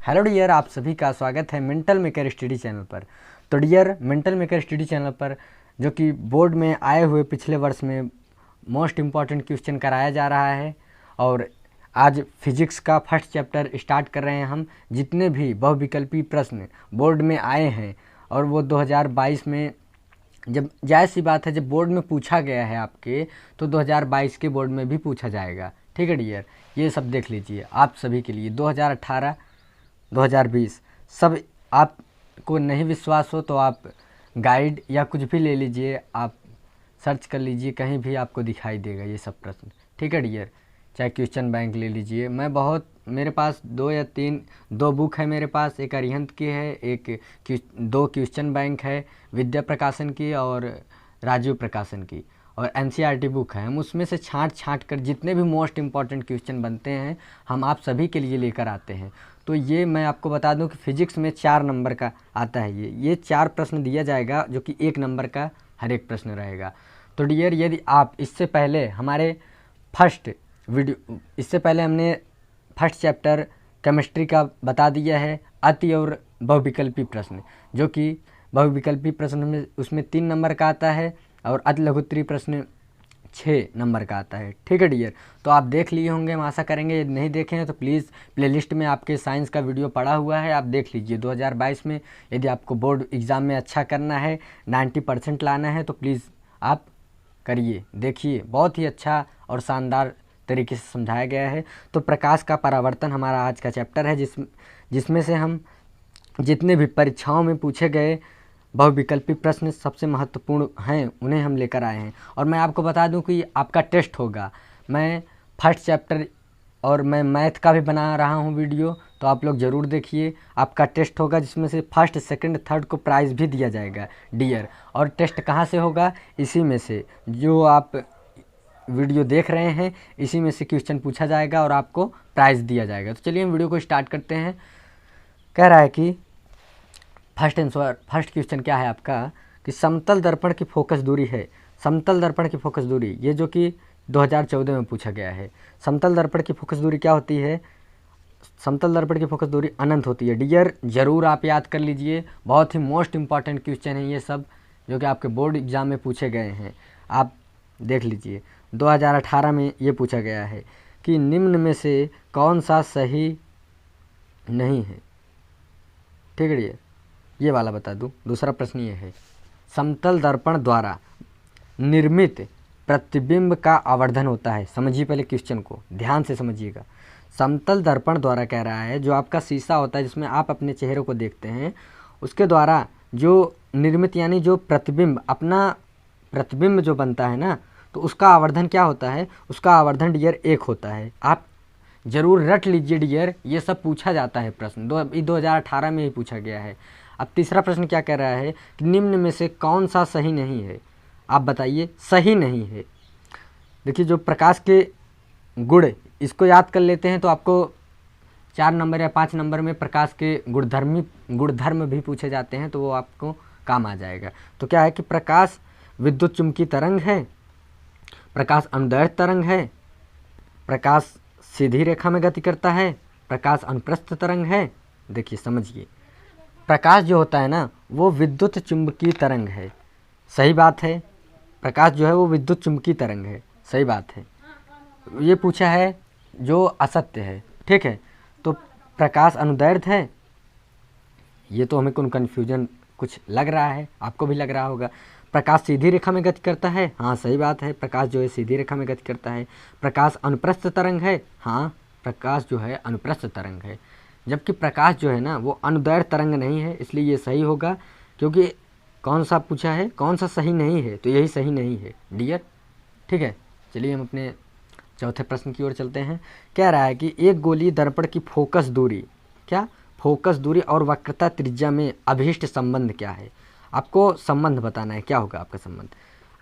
Hello dear, आप सभी का स्वागत है मेंटल मेकर स्टडी चैनल पर। तो dear, mental maker study channel पर जो कि बोर्ड में आए हुए पिछले वर्ष में मोस्ट इम्पॉर्टेंट क्वेश्चन कराया जा रहा है और आज फिजिक्स का फर्स्ट चैप्टर स्टार्ट कर रहे हैं हम। जितने भी बहुविकल्पी प्रश्न बोर्ड में आए हैं और वो 2022 में, जब जायज़ सी बात है जब बोर्ड में पूछा गया है आपके, तो 2022 के बोर्ड में भी पूछा जाएगा। ठीक है डियर, ये सब देख लीजिए आप सभी के लिए। 2018 2020 सब आपको नहीं विश्वास हो तो आप गाइड या कुछ भी ले लीजिए, आप सर्च कर लीजिए, कहीं भी आपको दिखाई देगा ये सब प्रश्न। ठीक है डियर, चाहे क्वेश्चन बैंक ले लीजिए। मेरे पास दो बुक है मेरे पास, एक अरिहंत की है, दो क्वेश्चन बैंक है, विद्या प्रकाशन की और राजीव प्रकाशन की, और एनसीईआरटी बुक है। हम उसमें से छांट कर जितने भी मोस्ट इम्पॉर्टेंट क्वेश्चन बनते हैं हम आप सभी के लिए लेकर आते हैं। तो ये मैं आपको बता दूं कि फिजिक्स में 4 नंबर का आता है। ये 4 प्रश्न दिया जाएगा जो कि 1 नंबर का हर एक प्रश्न रहेगा। तो डियर, यदि आप इससे पहले हमने फर्स्ट चैप्टर केमिस्ट्री का बता दिया है, अति और बहुविकल्पी प्रश्न, जो कि बहुविकल्पी प्रश्न में उसमें 3 नंबर का आता है और अति लघुत्तरीय प्रश्न 6 नंबर का आता है। ठीक है डियर, तो आप देख लिए होंगे, हम आशा करेंगे। यदि नहीं देखे हैं तो प्लीज़ प्लेलिस्ट में आपके साइंस का वीडियो पड़ा हुआ है, आप देख लीजिए। 2022 में यदि आपको बोर्ड एग्ज़ाम में अच्छा करना है, 90% लाना है, तो प्लीज़ आप करिए, देखिए, बहुत ही अच्छा और शानदार तरीके से समझाया गया है। तो प्रकाश का परावर्तन हमारा आज का चैप्टर है, जिसमें से हम जितने भी परीक्षाओं में पूछे गए बहुविकल्पी प्रश्न सबसे महत्वपूर्ण हैं उन्हें हम लेकर आए हैं। और मैं आपको बता दूं कि आपका टेस्ट होगा। मैं फर्स्ट चैप्टर और मैं मैथ का भी बना रहा हूं वीडियो, तो आप लोग ज़रूर देखिए। आपका टेस्ट होगा जिसमें से फर्स्ट सेकंड थर्ड को प्राइज़ भी दिया जाएगा डियर। और टेस्ट कहाँ से होगा? इसी में से, जो आप वीडियो देख रहे हैं इसी में से क्वेश्चन पूछा जाएगा और आपको प्राइज़ दिया जाएगा। तो चलिए हम वीडियो को स्टार्ट करते हैं। कह रहा है कि फर्स्ट क्वेश्चन क्या है आपका कि समतल दर्पण की फोकस दूरी है। समतल दर्पण की फोकस दूरी, ये जो कि 2014 में पूछा गया है। समतल दर्पण की फोकस दूरी क्या होती है? समतल दर्पण की फोकस दूरी अनंत होती है। डियर, ज़रूर आप याद कर लीजिए, बहुत ही मोस्ट इंपॉर्टेंट क्वेश्चन है ये सब, जो कि आपके बोर्ड एग्ज़ाम में पूछे गए हैं। आप देख लीजिए, 2018 में ये पूछा गया है कि निम्न में से कौन सा सही नहीं है। ठीक है डियर, ये वाला बता दूं। दूसरा प्रश्न ये है, समतल दर्पण द्वारा निर्मित प्रतिबिंब का आवर्धन होता है। समझिए पहले क्वेश्चन को, ध्यान से समझिएगा। समतल दर्पण द्वारा कह रहा है, जो आपका शीशा होता है जिसमें आप अपने चेहरे को देखते हैं, उसके द्वारा जो निर्मित यानी जो प्रतिबिंब, अपना प्रतिबिंब जो बनता है ना, तो उसका आवर्धन क्या होता है? उसका आवर्धन डियर 1 होता है। आप ज़रूर रट लीजिए डियर, ये सब पूछा जाता है प्रश्न, 2018 में ही पूछा गया है। अब तीसरा प्रश्न क्या कह रहा है कि निम्न में से कौन सा सही नहीं है? आप बताइए, सही नहीं है। देखिए, जो प्रकाश के गुण, इसको याद कर लेते हैं तो आपको 4 नंबर या 5 नंबर में प्रकाश के गुणधर्म भी पूछे जाते हैं, तो वो आपको काम आ जाएगा। तो क्या है कि प्रकाश विद्युत चुम्बकीय तरंग है, प्रकाश अनुदैर्ध्य तरंग है, प्रकाश सीधी रेखा में गति करता है, प्रकाश अनुप्रस्थ तरंग है। देखिए समझिए, प्रकाश जो होता है ना, वो विद्युत चुम्बकीय तरंग है। सही बात है, प्रकाश जो है वो विद्युत चुम्बकीय तरंग है, सही बात है। ये पूछा है जो असत्य है। ठीक है, तो प्रकाश अनुदैर्ध्य है, ये तो हमें कन्फ्यूजन कुछ लग रहा है, आपको भी लग रहा होगा। प्रकाश सीधी रेखा में गति करता है, हाँ सही बात है, प्रकाश जो है सीधी रेखा में गति करता है। प्रकाश अनुप्रस्थ तरंग है, हाँ प्रकाश जो है अनुप्रस्थ तरंग है। जबकि प्रकाश जो है ना वो अनुदैर्ध्य तरंग नहीं है, इसलिए ये सही होगा। क्योंकि कौन सा पूछा है, कौन सा सही नहीं है, तो यही सही नहीं है डियर। ठीक है, चलिए हम अपने चौथे प्रश्न की ओर चलते हैं। कह रहा है कि एक गोलीय दर्पण की फोकस दूरी, क्या फोकस दूरी और वक्रता त्रिज्या में अभीष्ट संबंध क्या है? आपको संबंध बताना है, क्या होगा आपका संबंध?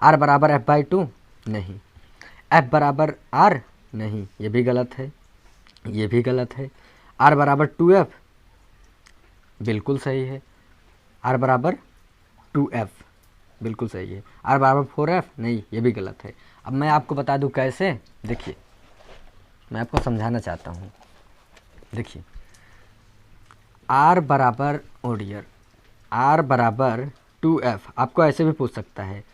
r बराबर f/2 नहीं, f बराबर r नहीं, ये भी गलत है, ये भी गलत है। r बराबर 2f बिल्कुल सही है, r बराबर 2f बिल्कुल सही है। r बराबर 4f नहीं, ये भी गलत है। अब मैं आपको बता दूं कैसे, देखिए मैं आपको समझाना चाहता हूँ। देखिए आर बराबर ओ डियर आर बराबर 2f, आपको ऐसे भी पूछ सकता है,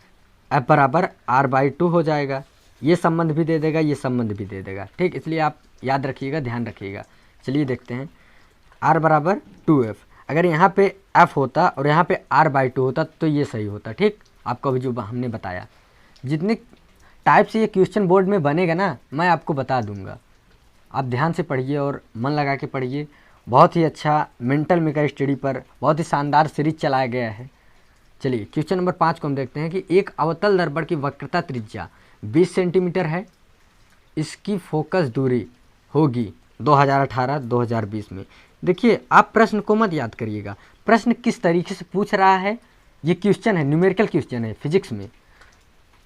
f बराबर r/2 हो जाएगा। ये संबंध भी दे देगा, ये संबंध भी दे देगा, ठीक। इसलिए आप याद रखिएगा, ध्यान रखिएगा। चलिए देखते हैं, r बराबर 2f, अगर यहाँ पे f होता और यहाँ पे r/2 होता तो ये सही होता, ठीक। आपको अभी जो हमने बताया, जितने टाइप से ये क्वेश्चन बोर्ड में बनेगा ना, मैं आपको बता दूंगा। आप ध्यान से पढ़िए और मन लगा के पढ़िए। बहुत ही अच्छा मेंटल मेका स्टडी पर बहुत ही शानदार सीरीज चलाया गया है। चलिए क्वेश्चन नंबर 5 को हम देखते हैं कि एक अवतल दर्पण की वक्रता त्रिज्या 20 सेंटीमीटर है, इसकी फोकस दूरी होगी 2018-2020 में। देखिए आप प्रश्न को मत याद करिएगा, प्रश्न किस तरीके से पूछ रहा है, ये क्वेश्चन है, न्यूमेरिकल क्वेश्चन है फिजिक्स में,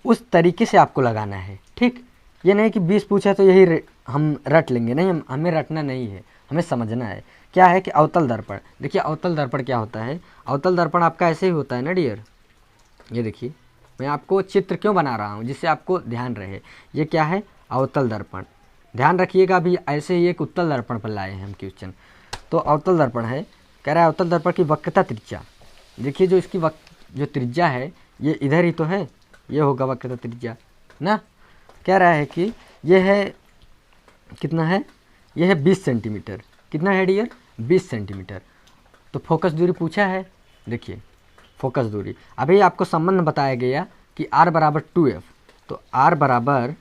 उस तरीके से आपको लगाना है, ठीक। ये नहीं कि 20 पूछा तो यही हम रट लेंगे, नहीं, हमें रटना नहीं है, हमें समझना है क्या है कि अवतल दर्पण। देखिए अवतल दर्पण क्या होता है, अवतल दर्पण आपका ऐसे ही होता है ना डियर। ये देखिए मैं आपको चित्र क्यों बना रहा हूँ, जिससे आपको ध्यान रहे। ये क्या है, अवतल दर्पण, ध्यान रखिएगा। अभी ऐसे ही एक उत्तल दर्पण पर लाए हैं हम क्वेश्चन। तो अवतल दर्पण है, कह रहा है अवतल दर्पण की वक्रता त्रिज्या। देखिए जो इसकी जो त्रिज्या है ये इधर ही तो है, ये होगा वक्रता त्रिज्या ना। कह रहा है कि ये है, कितना है, ये है 20 सेंटीमीटर। कितना है डियर, 20 सेंटीमीटर। तो फोकस दूरी पूछा है, देखिए फोकस दूरी। अभी आपको संबंध बताया गया कि r बराबर 2f, तो r बराबर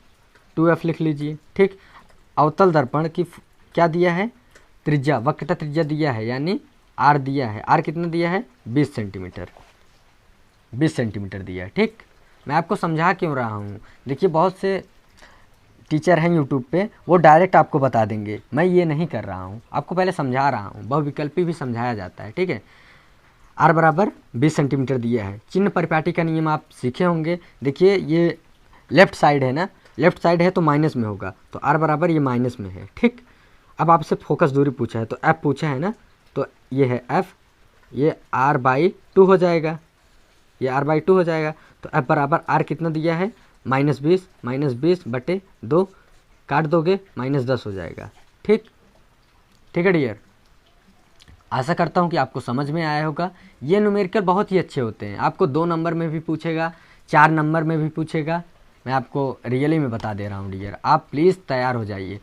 2f लिख लीजिए, ठीक। अवतल दर्पण की क्या दिया है, त्रिज्या, वक्रता त्रिज्या दिया है, यानी r दिया है। r कितना दिया है, 20 सेंटीमीटर, 20 सेंटीमीटर दिया है, ठीक। मैं आपको समझा क्यों रहा हूँ, देखिए बहुत से टीचर हैं यूट्यूब पे, वो डायरेक्ट आपको बता देंगे, मैं ये नहीं कर रहा हूँ, आपको पहले समझा रहा हूँ, बहुविकल्पी भी समझाया जाता है, ठीक है। r बराबर 20 सेंटीमीटर दिया है। चिन्ह परिपाटी का नियम आप सीखे होंगे। देखिए ये लेफ्ट साइड है ना, लेफ्ट साइड है तो माइनस में होगा, तो r बराबर ये माइनस में है, ठीक। अब आपसे फोकस दूरी पूछा है, तो f पूछा है ना, तो ये है f, ये r/2 हो जाएगा, ये r/2 हो जाएगा। तो f बराबर r कितना दिया है, -20 बटे 2, काट दोगे -10 हो जाएगा, ठीक। ठीक है डियर, आशा करता हूँ कि आपको समझ में आया होगा। ये न्यूमेरिकल बहुत ही अच्छे होते हैं, आपको 2 नंबर में भी पूछेगा, 4 नंबर में भी पूछेगा। मैं आपको रियली में बता दे रहा हूँ डियर, आप प्लीज़ तैयार हो जाइए।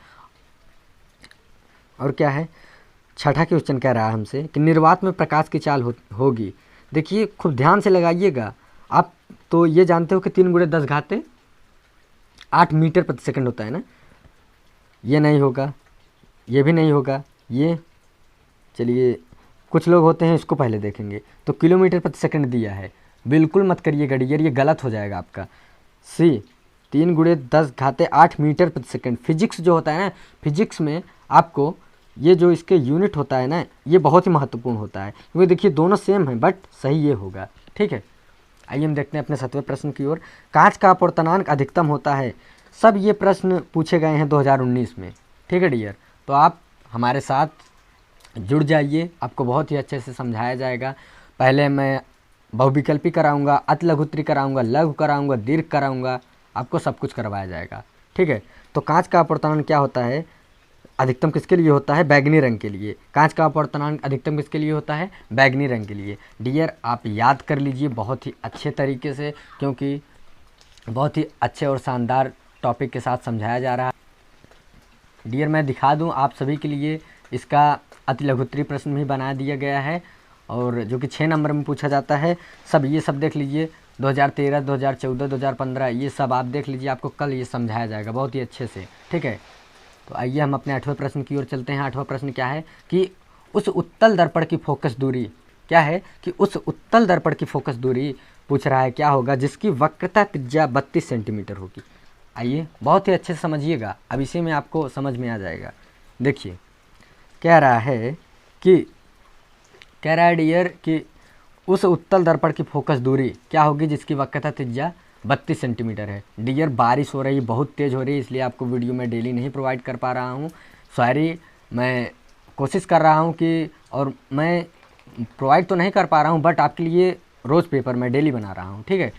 और क्या है, छठा क्वेश्चन कह रहा है हमसे कि निर्वात में प्रकाश की चाल होगी। देखिए खूब ध्यान से लगाइएगा। आप तो ये जानते हो कि 3 × 10⁸ मीटर प्रति सेकंड होता है ना, ये नहीं होगा, ये भी नहीं होगा, ये चलिए कुछ लोग होते हैं, इसको पहले देखेंगे। तो किलोमीटर प्रति सेकंड दिया है, बिल्कुल मत करिएगा डियर, ये गलत हो जाएगा आपका। सी 3 × 10⁸ मीटर प्रति सेकंड। फिजिक्स जो होता है ना, फिजिक्स में आपको ये जो इसके यूनिट होता है ना, ये बहुत ही महत्वपूर्ण होता है, क्योंकि देखिए दोनों सेम है, बट सही ये होगा, ठीक है। आइए हम देखते हैं अपने 7वें प्रश्न की ओर। कांच का अपवर्तनांक अधिकतम होता है। सब ये प्रश्न पूछे गए हैं 2019 में, ठीक है डियर। तो आप हमारे साथ जुड़ जाइए, आपको बहुत ही अच्छे से समझाया जाएगा। पहले मैं बहुविकल्पी कराऊंगा, अतिलघुत्तरी कराऊंगा, लघु कराऊंगा, दीर्घ कराऊंगा, आपको सब कुछ करवाया जाएगा, ठीक है। तो कांच का अपवर्तनांक क्या होता है, अधिकतम किसके लिए होता है, बैगनी रंग के लिए। कांच का अपवर्तनांक अधिकतम किसके लिए होता है, बैगनी रंग के लिए। डियर आप याद कर लीजिए बहुत ही अच्छे तरीके से, क्योंकि बहुत ही अच्छे और शानदार टॉपिक के साथ समझाया जा रहा है। डियर मैं दिखा दूं आप सभी के लिए, इसका अति लघुत्तरी प्रश्न भी बना दिया गया है, और जो कि 6 नंबर में पूछा जाता है। सब ये सब देख लीजिए, 2013, 2014, 2015 ये सब आप देख लीजिए, आपको कल ये समझाया जाएगा बहुत ही अच्छे से, ठीक है। तो आइए हम अपने 8वें प्रश्न की ओर चलते हैं। 8वां प्रश्न क्या है कि उस उत्तल दर्पण की फोकस दूरी क्या है, कि उस उत्तल दर्पण की फोकस दूरी पूछ रहा है क्या होगा जिसकी वक्रता त्रिज्या 32 सेंटीमीटर होगी। आइए बहुत ही अच्छे से समझिएगा, अब इसी में आपको समझ में आ जाएगा। देखिए कह रहा है डियर कि उस उत्तल दर्पण की फोकस दूरी क्या होगी जिसकी वक्रता त्रिज्या 32 सेंटीमीटर है। डियर बारिश हो रही, बहुत तेज़ हो रही है, इसलिए आपको वीडियो में डेली नहीं प्रोवाइड कर पा रहा हूँ, सॉरी। मैं कोशिश कर रहा हूँ कि, और मैं प्रोवाइड तो नहीं कर पा रहा हूँ, बट आपके लिए रोज़ पेपर मैं डेली बना रहा हूँ, ठीक है।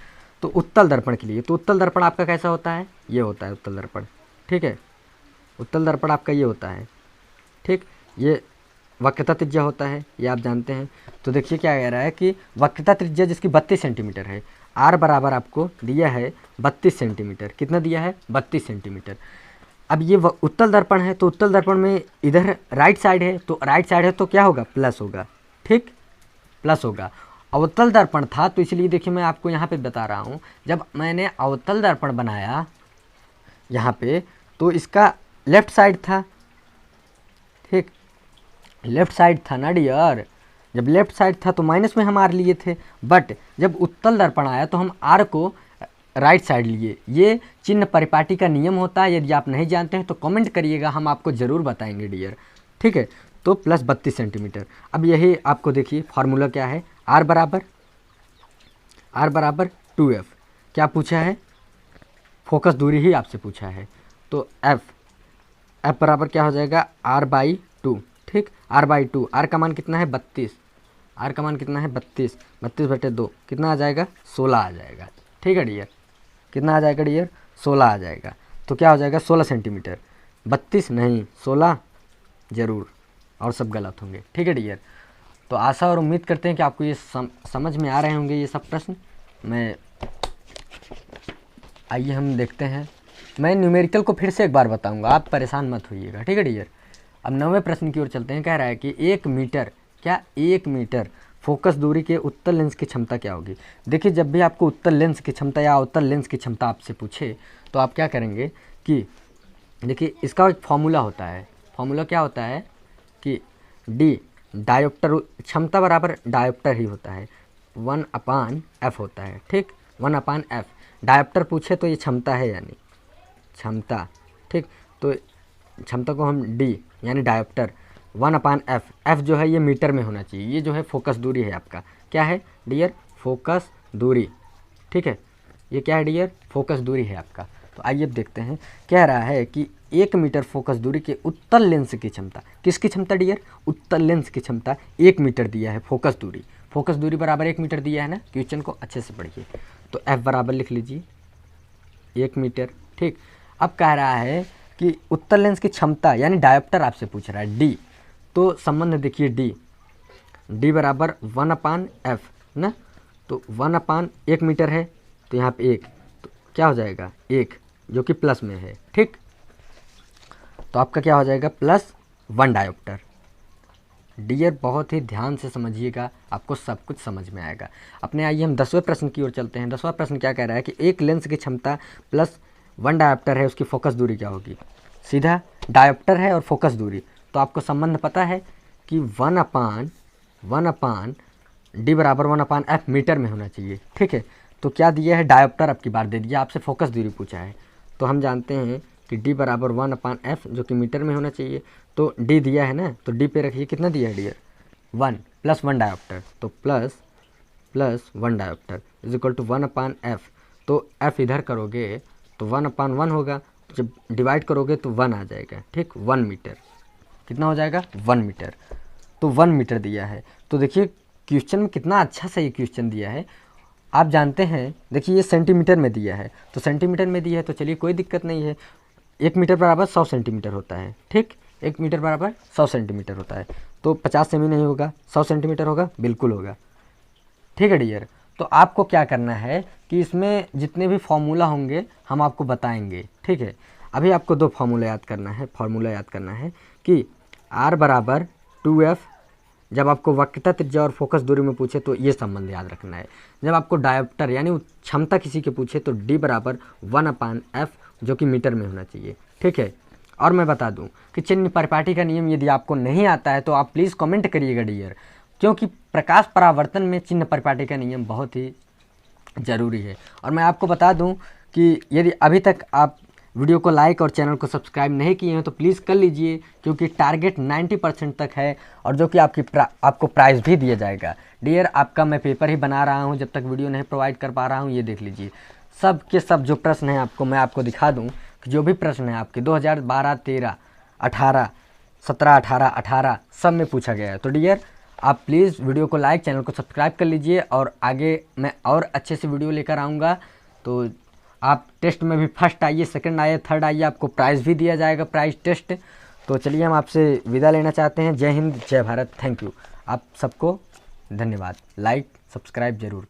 तो उत्तल दर्पण के लिए, तो उत्तल दर्पण आपका कैसा होता है, ये होता है उत्तल दर्पण, ठीक है। उत्तल दर्पण आपका ये होता है, ठीक। ये वक्रता त्रिज्या होता है, ये आप जानते हैं। तो देखिए क्या कह रहा है कि वक्रता त्रिज्या जिसकी 32 सेंटीमीटर है, आर बराबर आपको दिया है 32 सेंटीमीटर। कितना दिया है? 32 सेंटीमीटर। अब ये उत्तल दर्पण है, तो उत्तल दर्पण में इधर राइट साइड है, तो राइट साइड है तो क्या होगा? प्लस होगा, ठीक, प्लस होगा। अवतल दर्पण था तो इसलिए देखिए मैं आपको यहाँ पे बता रहा हूँ, जब मैंने अवतल दर्पण बनाया यहाँ पे तो इसका लेफ्ट साइड था, ठीक, लेफ्ट साइड था ना डियर। जब लेफ्ट साइड था तो माइनस में हम आर लिए थे, बट जब उत्तल दर्पण आया तो हम आर को राइट साइड लिए। ये चिन्ह परिपाटी का नियम होता है, यदि आप नहीं जानते हैं तो कमेंट करिएगा, हम आपको ज़रूर बताएंगे डियर, ठीक है। तो प्लस 32 सेंटीमीटर। अब यही आपको देखिए फार्मूला क्या है, आर बराबर 2f। क्या पूछा है? फोकस दूरी ही आपसे पूछा है। तो f बराबर क्या हो जाएगा? r/2, ठीक, r/2। आर का मान कितना है? 32। आर का मान कितना है? 32। 32/2 कितना आ जाएगा? 16 आ जाएगा, ठीक है डियर। कितना आ जाएगा डियर? 16 आ जाएगा। तो क्या हो जाएगा? 16 सेंटीमीटर। 32 नहीं, 16 ज़रूर, और सब गलत होंगे, ठीक है डियर। तो आशा और उम्मीद करते हैं कि आपको ये समझ में आ रहे होंगे ये सब प्रश्न। आइए हम देखते हैं, मैं न्यूमेरिकल को फिर से एक बार बताऊंगा, आप परेशान मत होइएगा, ठीक है डियर। अब 9वें प्रश्न की ओर चलते हैं। कह रहा है कि 1 मीटर, क्या 1 मीटर फोकस दूरी के उत्तल लेंस की क्षमता क्या होगी? देखिए जब भी आपको उत्तल लेंस की क्षमता या अवतल लेंस की क्षमता आपसे पूछे तो आप क्या करेंगे कि देखिए इसका एक फॉर्मूला होता है। फॉर्मूला क्या होता है कि डी डायोप्टर, क्षमता बराबर डायोप्टर ही होता है, 1/f होता है, ठीक, 1/f। डायोप्टर पूछे तो ये क्षमता है, यानी क्षमता, ठीक। तो क्षमता को हम डी यानी डायोप्टर 1/f, f जो है ये मीटर में होना चाहिए। ये जो है फोकस दूरी है आपका, क्या है डियर? फोकस दूरी, ठीक है। ये क्या है डियर? फोकस दूरी है आपका। तो आइए अब देखते हैं, कह रहा है कि 1 मीटर फोकस दूरी के उत्तल लेंस की क्षमता, किसकी क्षमता डियर? उत्तल लेंस की क्षमता 1 मीटर दिया है फोकस दूरी। फोकस दूरी बराबर 1 मीटर दिया है ना, क्वेश्चन को अच्छे से पढ़िए। तो f बराबर लिख लीजिए 1 मीटर, ठीक। अब कह रहा है कि उत्तल लेंस की क्षमता यानी डायोप्टर आपसे पूछ रहा है, डी। तो संबंध देखिए, डी बराबर 1/f ना, तो 1/1 मीटर है, तो यहाँ पे 1, तो क्या हो जाएगा? 1 जो कि प्लस में है, ठीक। तो आपका क्या हो जाएगा? +1 डायोप्टर। डियर बहुत ही ध्यान से समझिएगा, आपको सब कुछ समझ में आएगा। अपने आइए हम 10वें प्रश्न की ओर चलते हैं। 10वां प्रश्न क्या कह रहा है कि एक लेंस की क्षमता +1 डायोप्टर है, उसकी फोकस दूरी क्या होगी? सीधा डायोप्टर है और फोकस दूरी, तो आपको संबंध पता है कि 1/1 डी बराबर 1/f मीटर में होना चाहिए, ठीक है। तो क्या दिया है? डायोप्टर अब की बार दे दिया, आपसे फोकस दूरी पूछा है, तो हम जानते हैं कि डी बराबर 1/f जो कि मीटर में होना चाहिए। तो डी दिया है ना, तो डी पे रखिए, कितना दिया है डियर? 1 +1 डायोप्टर, तो +1 dioptre is equal to 1/f। तो f इधर करोगे तो 1/1 होगा, तो जब डिवाइड करोगे तो 1 आ जाएगा, ठीक, 1 मीटर। कितना हो जाएगा? 1 मीटर। तो 1 मीटर दिया है। तो देखिए क्वेश्चन में कितना अच्छा सा ये क्वेश्चन दिया है। आप जानते हैं, देखिए ये सेंटीमीटर में दिया है, तो सेंटीमीटर में दिया है तो चलिए कोई दिक्कत नहीं है। 1 मीटर बराबर 100 सेंटीमीटर होता है, ठीक, 1 मीटर बराबर 100 सेंटीमीटर होता है। तो 50 सेमी नहीं होगा, 100 सेंटीमीटर होगा, बिल्कुल होगा, ठीक है डियर। तो आपको क्या करना है कि इसमें जितने भी फॉर्मूला होंगे हम आपको बताएंगे, ठीक है। अभी आपको 2 फार्मूला याद करना है कि r बराबर 2f, जब आपको वक्रता त्रिज्या और फोकस दूरी में पूछे तो ये संबंध याद रखना है। जब आपको डायोप्टर यानी क्षमता किसी के पूछे तो d बराबर 1/f जो कि मीटर में होना चाहिए, ठीक है। और मैं बता दूं कि चिन्ह परिपाटी का नियम यदि आपको नहीं आता है तो आप प्लीज़ कमेंट करिएगा डियर, क्योंकि प्रकाश परावर्तन में चिन्ह परिपाटी का नियम बहुत ही ज़रूरी है। और मैं आपको बता दूं कि यदि अभी तक आप वीडियो को लाइक और चैनल को सब्सक्राइब नहीं किए हैं तो प्लीज़ कर लीजिए, क्योंकि टारगेट 90% तक है और जो कि आपको प्राइज़ भी दिया जाएगा डियर। आपका मैं पेपर ही बना रहा हूं, जब तक वीडियो नहीं प्रोवाइड कर पा रहा हूं। ये देख लीजिए, सब के सब जो प्रश्न हैं मैं आपको दिखा दूं कि जो भी प्रश्न है आपके 2012, 13, 18, 17, 18 सब में पूछा गया है। तो डियर आप प्लीज़ वीडियो को लाइक, चैनल को सब्सक्राइब कर लीजिए और आगे मैं और अच्छे से वीडियो लेकर आऊँगा। तो आप टेस्ट में भी फर्स्ट आइए, सेकंड आइए, थर्ड आइए, आपको प्राइज़ भी दिया जाएगा, प्राइज़ टेस्ट। तो चलिए हम आपसे विदा लेना चाहते हैं। जय हिंद, जय भारत, थैंक यू। आप सबको धन्यवाद। लाइक सब्सक्राइब जरूर करें।